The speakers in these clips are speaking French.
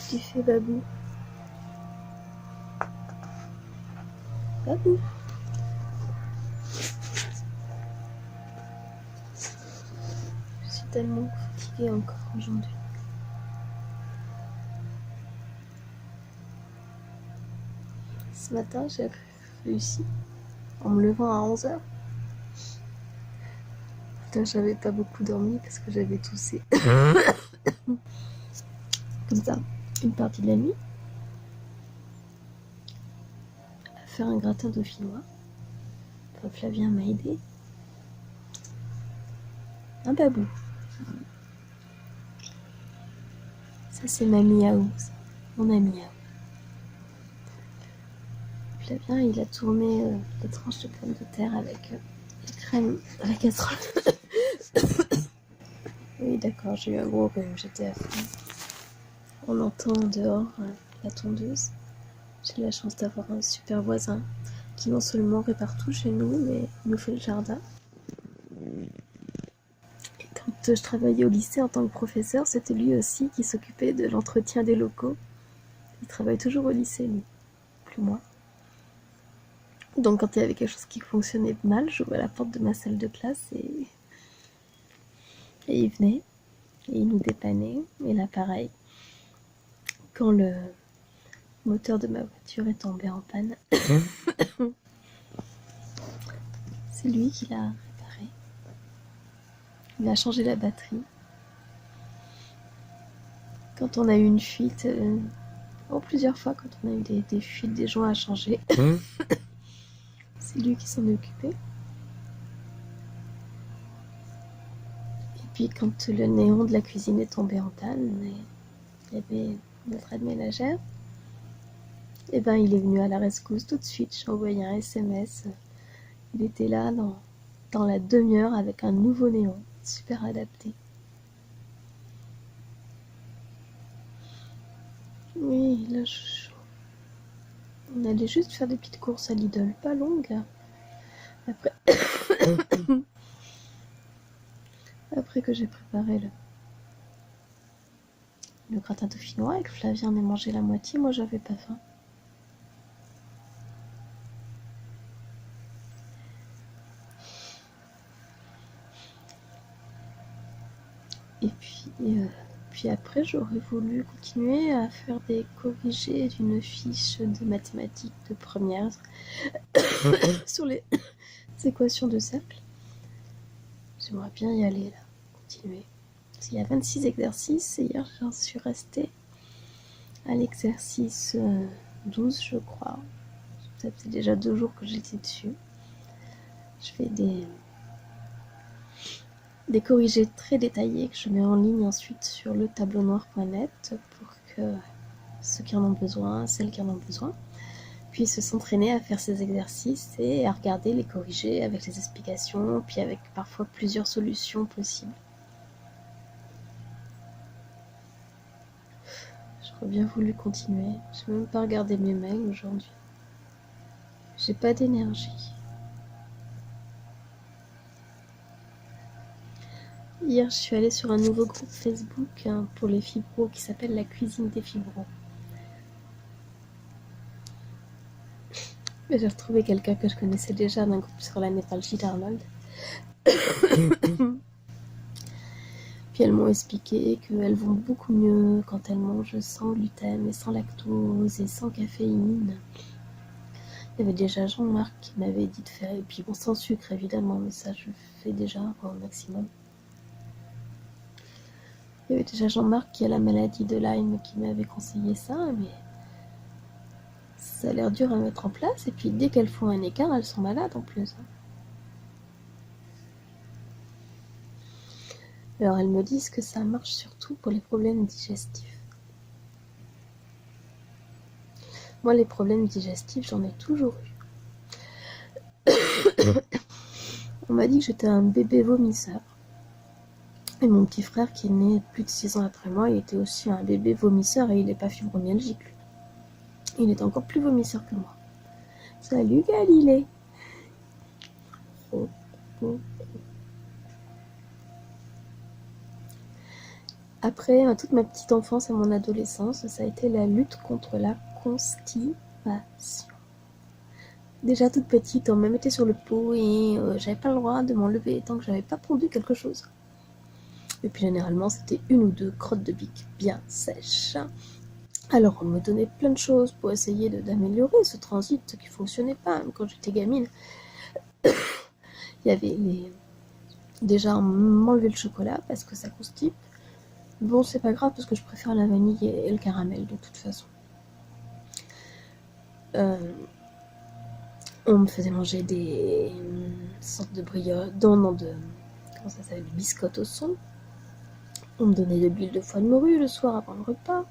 Qu'est-ce qu'il fait, Babou? Babou? Je suis tellement fatiguée encore aujourd'hui. Ce matin, j'ai réussi en me levant à 11h. Putain, j'avais pas beaucoup dormi parce que j'avais toussé. Comme ça, une partie de la nuit. À faire un gratin dauphinois. Enfin, Flavien m'a aidé. Un babou. Ça, c'est ma miaou, ça. Mon ami miaou. Flavien, il a tourné les tranches de pommes de terre avec la crème dans la casserole. Oui, d'accord, j'ai eu un gros rhume, j'étais à fond. On entend dehors la tondeuse. J'ai la chance d'avoir un super voisin qui non seulement répare tout chez nous, mais nous fait le jardin. Et quand je travaillais au lycée en tant que professeur, c'était lui aussi qui s'occupait de l'entretien des locaux. Il travaille toujours au lycée, lui, plus moi. Donc quand il y avait quelque chose qui fonctionnait mal, j'ouvrais la porte de ma salle de classe et il venait et il nous dépannait. Et là, pareil, quand le moteur de ma voiture est tombé en panne, c'est lui qui l'a réparé. Il a changé la batterie. Quand on a eu une fuite, plusieurs fois, quand on a eu des fuites, des joints à changer, c'est lui qui s'en est occupé. Et puis quand le néon de la cuisine est tombé en panne, il y avait notre aide ménagère, et ben il est venu à la rescousse tout de suite. J'ai envoyé un SMS. Il était là dans la demi-heure avec un nouveau néon, super adapté. Oui, là, on allait juste faire des petites courses à Lidl, pas longues. Après que j'ai préparé le gratin dauphinois et que Flavien en ait mangé la moitié, moi j'avais pas faim. Et puis après, j'aurais voulu continuer à faire des corrigés d'une fiche de mathématiques de première sur les équations de cercle. J'aimerais bien y aller, là, continuer. Parce qu'il y a 26 exercices et hier, j'en suis restée à l'exercice 12, je crois. Ça fait déjà 2 jours que j'étais dessus. Je fais des corrigés très détaillés que je mets en ligne ensuite sur le tableaunoir.net pour que ceux qui en ont besoin, celles qui en ont besoin, puissent s'entraîner à faire ces exercices et à regarder les corrigés avec les explications, puis avec parfois plusieurs solutions possibles. J'aurais bien voulu continuer. J'ai même pas regardé mes mails aujourd'hui. J'ai pas d'énergie. Hier, je suis allée sur un nouveau groupe Facebook pour les fibros qui s'appelle la cuisine des fibros. J'ai retrouvé quelqu'un que je connaissais déjà d'un groupe sur la névralgie d'Arnold. Puis elles m'ont expliqué qu'elles vont beaucoup mieux quand elles mangent sans gluten et sans lactose et sans caféine. Il y avait déjà Jean-Marc qui m'avait dit de faire, et puis bon, sans sucre évidemment, mais ça je fais déjà au maximum. Il y avait déjà Jean-Marc qui a la maladie de Lyme qui m'avait conseillé ça, mais ça a l'air dur à mettre en place, et puis dès qu'elles font un écart, elles sont malades en plus. Alors elles me disent que ça marche surtout pour les problèmes digestifs. Moi, les problèmes digestifs, j'en ai toujours eu. On m'a dit que j'étais un bébé vomisseur. Et mon petit frère, qui est né plus de 6 ans après moi, il était aussi un bébé vomisseur et il n'est pas fibromyalgique, lui. Il est encore plus vomisseur que moi. Salut Galilée. Après, toute ma petite enfance et mon adolescence, ça a été la lutte contre la constipation. Déjà toute petite, on me mettait sur le pot et j'avais pas le droit de m'enlever tant que j'avais pas pondu quelque chose. Et puis généralement, c'était une ou deux crottes de bique bien sèches. Alors on me donnait plein de choses pour essayer d'améliorer ce transit qui fonctionnait pas, même quand j'étais gamine. Il y avait déjà on m'enlevait le chocolat parce que ça constipe. Bon, c'est pas grave parce que je préfère la vanille et le caramel de toute façon. On me faisait manger des sortes de brioches, comment ça s'appelle, des biscottes au son. On me donnait de l'huile de foie de morue le soir avant le repas.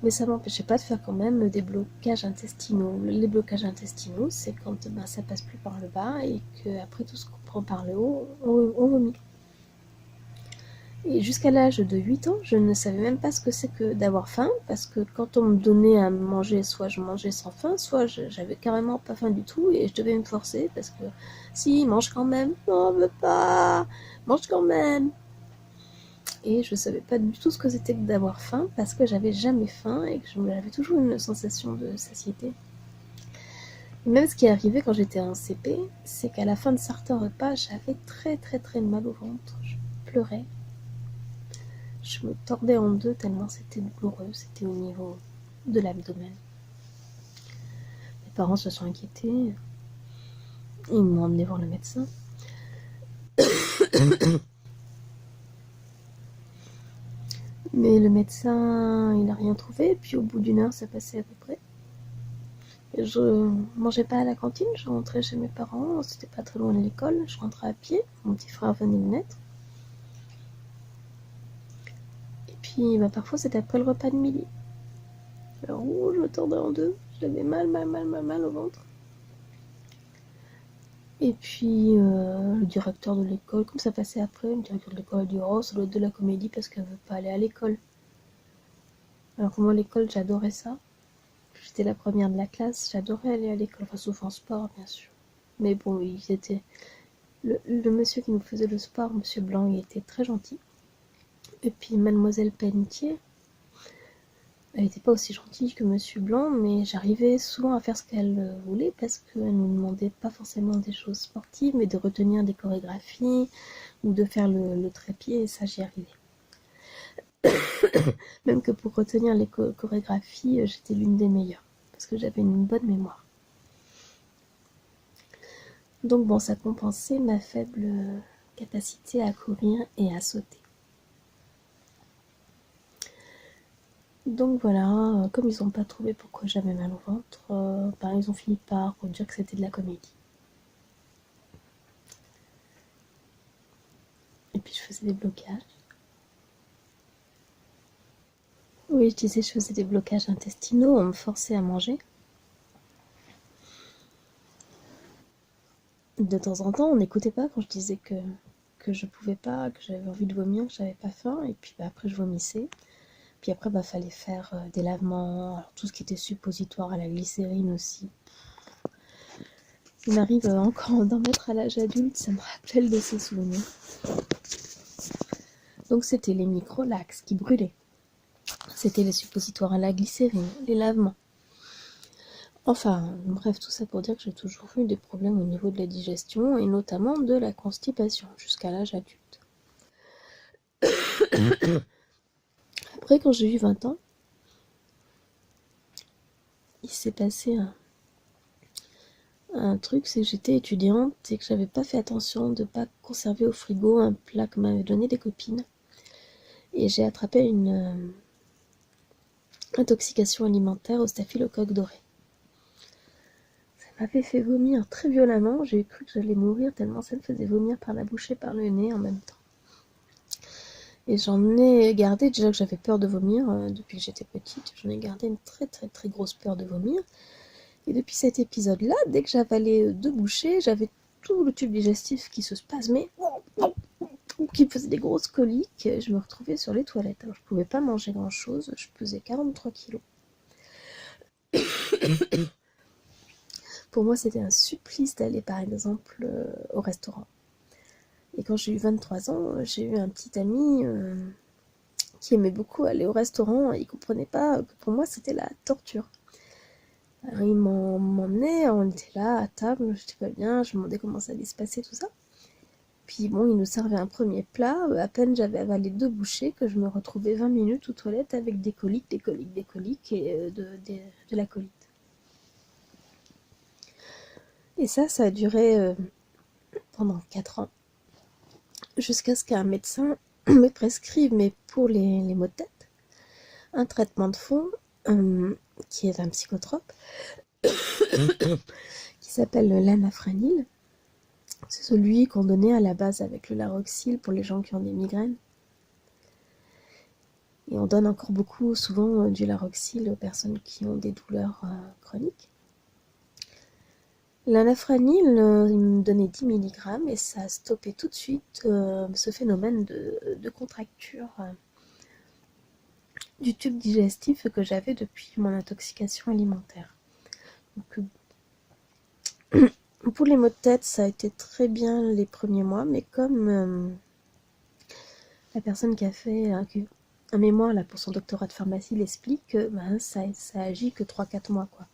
Mais ça m'empêchait pas de faire quand même des blocages intestinaux. Les blocages intestinaux, c'est quand ça passe plus par le bas et qu'après tout ce qu'on prend par le haut, on vomit. Et jusqu'à l'âge de 8 ans, je ne savais même pas ce que c'est que d'avoir faim, parce que quand on me donnait à manger, soit je mangeais sans faim, soit j'avais carrément pas faim du tout, et je devais me forcer, parce que si, mange quand même, non, veux pas, mange quand même. Et je savais pas du tout ce que c'était que d'avoir faim, parce que j'avais jamais faim, et que j'avais toujours une sensation de satiété. Et même ce qui est arrivé quand j'étais en CP, c'est qu'à la fin de certains repas, j'avais très très très mal au ventre, je pleurais. Je me tordais en deux tellement c'était douloureux, c'était au niveau de l'abdomen. Mes parents se sont inquiétés, ils m'ont emmené voir le médecin. Mais le médecin, il n'a rien trouvé, puis au bout d'une heure, ça passait à peu près. Et je mangeais pas à la cantine, je rentrais chez mes parents, c'était pas très loin de l'école, je rentrais à pied, mon petit frère venait de naître. Et puis parfois c'était après le repas de midi. Alors je me tordais en deux, j'avais mal au ventre. Et puis le directeur de l'école, comme ça passait après, le directeur de l'école a dit oh ça doit être de la comédie parce qu'elle veut pas aller à l'école. Alors que moi l'école j'adorais ça. J'étais la première de la classe, j'adorais aller à l'école, enfin sauf en sport bien sûr. Mais bon, le monsieur qui nous faisait le sport, monsieur Blanc, il était très gentil. Et puis mademoiselle Pelletier, elle n'était pas aussi gentille que monsieur Blanc, mais j'arrivais souvent à faire ce qu'elle voulait parce qu'elle ne nous demandait pas forcément des choses sportives, mais de retenir des chorégraphies ou de faire le trépied, et ça j'y arrivais. Même que pour retenir les chorégraphies, j'étais l'une des meilleures, parce que j'avais une bonne mémoire. Donc bon, ça compensait ma faible capacité à courir et à sauter. Donc voilà, comme ils n'ont pas trouvé pourquoi j'avais mal au ventre, ils ont fini par dire que c'était de la comédie. Et puis je faisais des blocages. Oui, je disais, je faisais des blocages intestinaux, on me forçait à manger. De temps en temps, on n'écoutait pas quand je disais que je pouvais pas, que j'avais envie de vomir, que j'avais pas faim, et puis après je vomissais. Puis après, fallait faire des lavements, alors tout ce qui était suppositoire à la glycérine aussi. Il m'arrive encore d'en mettre à l'âge adulte, ça me rappelle de ces souvenirs. Donc c'était les microlax qui brûlaient. C'était les suppositoires à la glycérine, les lavements. Enfin, bref, tout ça pour dire que j'ai toujours eu des problèmes au niveau de la digestion et notamment de la constipation jusqu'à l'âge adulte. Après, quand j'ai eu 20 ans, il s'est passé un truc, c'est que j'étais étudiante et que j'avais pas fait attention de pas conserver au frigo un plat que m'avaient donné des copines. Et j'ai attrapé une intoxication alimentaire au staphylocoque doré. Ça m'avait fait vomir très violemment, j'ai cru que j'allais mourir tellement ça me faisait vomir par la bouche et par le nez en même temps. Et j'en ai gardé, déjà que j'avais peur de vomir depuis que j'étais petite, j'en ai gardé une très très très grosse peur de vomir. Et depuis cet épisode-là, dès que j'avalais 2 bouchées, j'avais tout le tube digestif qui se spasmait, qui me faisait des grosses coliques, et je me retrouvais sur les toilettes. Alors je pouvais pas manger grand-chose, je pesais 43 kilos. Pour moi, c'était un supplice d'aller par exemple au restaurant. Et quand j'ai eu 23 ans, j'ai eu un petit ami qui aimait beaucoup aller au restaurant et il comprenait pas que pour moi c'était la torture. Alors il m'emmenait, on était là à table, j'étais pas bien, je me demandais comment ça allait se passer, tout ça. Puis bon, il nous servait un premier plat, à peine j'avais avalé 2 bouchées que je me retrouvais 20 minutes aux toilettes avec des coliques, des coliques, des coliques et de la colite. Et ça a duré pendant 4 ans, jusqu'à ce qu'un médecin me prescrive, mais pour les maux de tête, un traitement de fond qui est un psychotrope, qui s'appelle l'anafranil. C'est celui qu'on donnait à la base avec le Laroxyl pour les gens qui ont des migraines. Et on donne encore beaucoup, souvent, du Laroxyl aux personnes qui ont des douleurs chroniques. L'anafranil, il me donnait 10 mg et ça a stoppé tout de suite ce phénomène de contracture du tube digestif que j'avais depuis mon intoxication alimentaire. Donc, pour les maux de tête, ça a été très bien les premiers mois, mais comme la personne qui a fait un mémoire là, pour son doctorat de pharmacie l'explique, ça agit que 3-4 mois, quoi.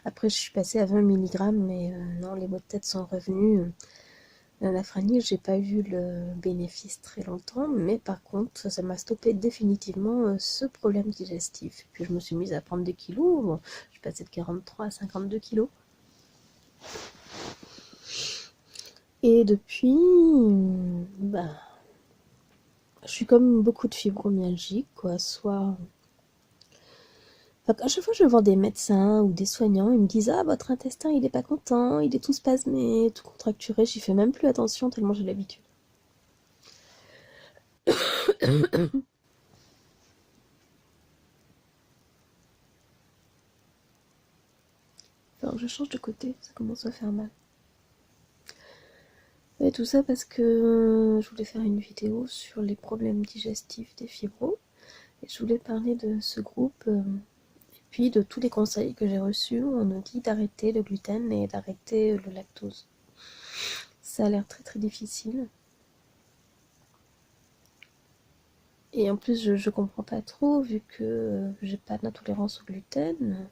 Après, je suis passée à 20 mg, mais non, les maux de tête sont revenus. L'anafranil, j'ai pas eu le bénéfice très longtemps, mais par contre, ça m'a stoppé définitivement ce problème digestif. Puis je me suis mise à prendre des kilos. Bon, je suis passée de 43 à 52 kilos. Et depuis, je suis comme beaucoup de fibromyalgie, quoi. Soit. Enfin, à chaque fois que je vais voir des médecins ou des soignants, ils me disent: ah, votre intestin, il est pas content, il est tout spasmé, tout contracturé. J'y fais même plus attention tellement j'ai l'habitude. Alors je change de côté, ça commence à faire mal. Et tout ça parce que je voulais faire une vidéo sur les problèmes digestifs des fibros. Et je voulais parler de ce groupe et puis de tous les conseils que j'ai reçus où on nous dit d'arrêter le gluten et d'arrêter le lactose. Ça a l'air très très difficile. Et en plus, je comprends pas trop vu que j'ai pas d'intolérance au gluten.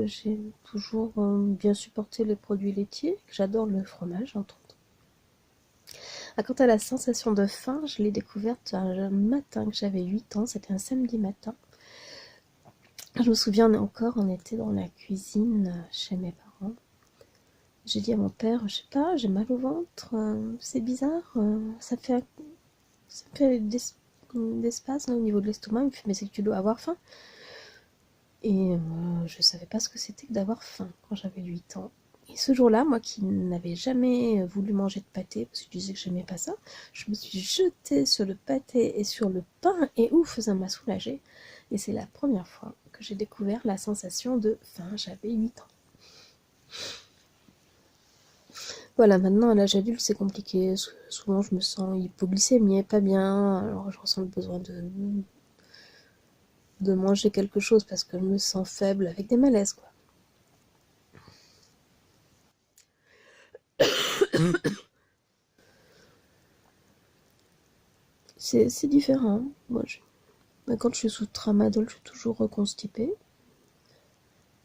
J'ai toujours bien supporté les produits laitiers. J'adore le fromage, entre autres. Quant à la sensation de faim, je l'ai découverte un matin que j'avais 8 ans. C'était un samedi matin. Je me souviens encore, on était dans la cuisine chez mes parents. J'ai dit à mon père, je sais pas, j'ai mal au ventre, c'est bizarre, ça fait d'espace au niveau de l'estomac. Il me fait, mais c'est que tu dois avoir faim. Et je savais pas ce que c'était que d'avoir faim quand j'avais 8 ans. Et ce jour-là, moi qui n'avais jamais voulu manger de pâté, parce que je disais que j'aimais pas ça, je me suis jetée sur le pâté et sur le pain, et ouf, ça m'a soulagée. Et c'est la première fois que j'ai découvert la sensation de faim. J'avais 8 ans. Voilà, maintenant à l'âge adulte, c'est compliqué. Souvent, je me sens hypoglycémie, pas bien. Alors, je ressens le besoin de manger quelque chose parce que je me sens faible avec des malaises, quoi. C'est différent. Moi, quand je suis sous tramadol, je suis toujours constipée.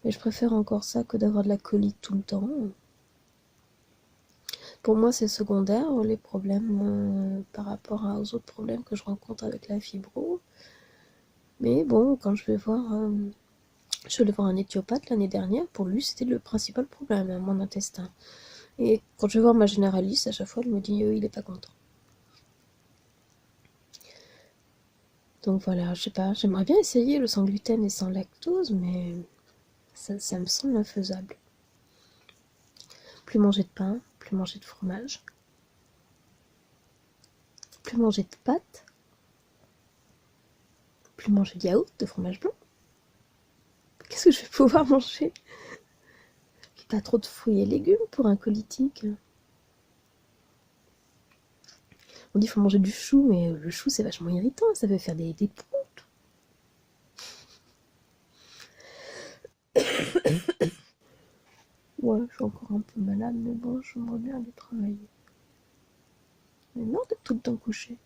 Mais je préfère encore ça que d'avoir de la colite tout le temps. Pour moi, c'est secondaire, les problèmes par rapport aux autres problèmes que je rencontre avec la fibro. Mais bon, quand je vais voir un éthiopathe l'année dernière, pour lui, c'était le principal problème, mon intestin. Et quand je vais voir ma généraliste, à chaque fois, elle me dit il est pas content. Donc voilà, je sais pas, j'aimerais bien essayer le sans gluten et sans lactose, mais ça me semble infaisable. Plus manger de pain, plus manger de fromage, plus manger de pâtes, plus manger de yaourt, de fromage blanc. Qu'est-ce que je vais pouvoir manger? Pas trop de fruits et légumes pour un colitique. On dit qu'il faut manger du chou, mais le chou c'est vachement irritant, ça fait faire des poux. Ouais, je suis encore un peu malade, mais bon, j'aimerais bien aller travailler. d'être tout le temps couché.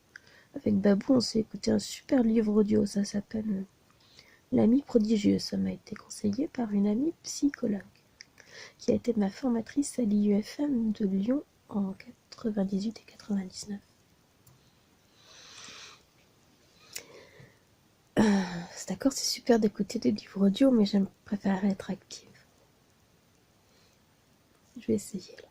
Avec Babou, on s'est écouté un super livre audio, ça s'appelle L'ami prodigieux. Ça m'a été conseillé par une amie psychologue qui a été ma formatrice à l'IUFM de Lyon en 98 et 99. C'est d'accord, c'est super d'écouter des livres audio, mais j'aime préférer être active. Je vais essayer là.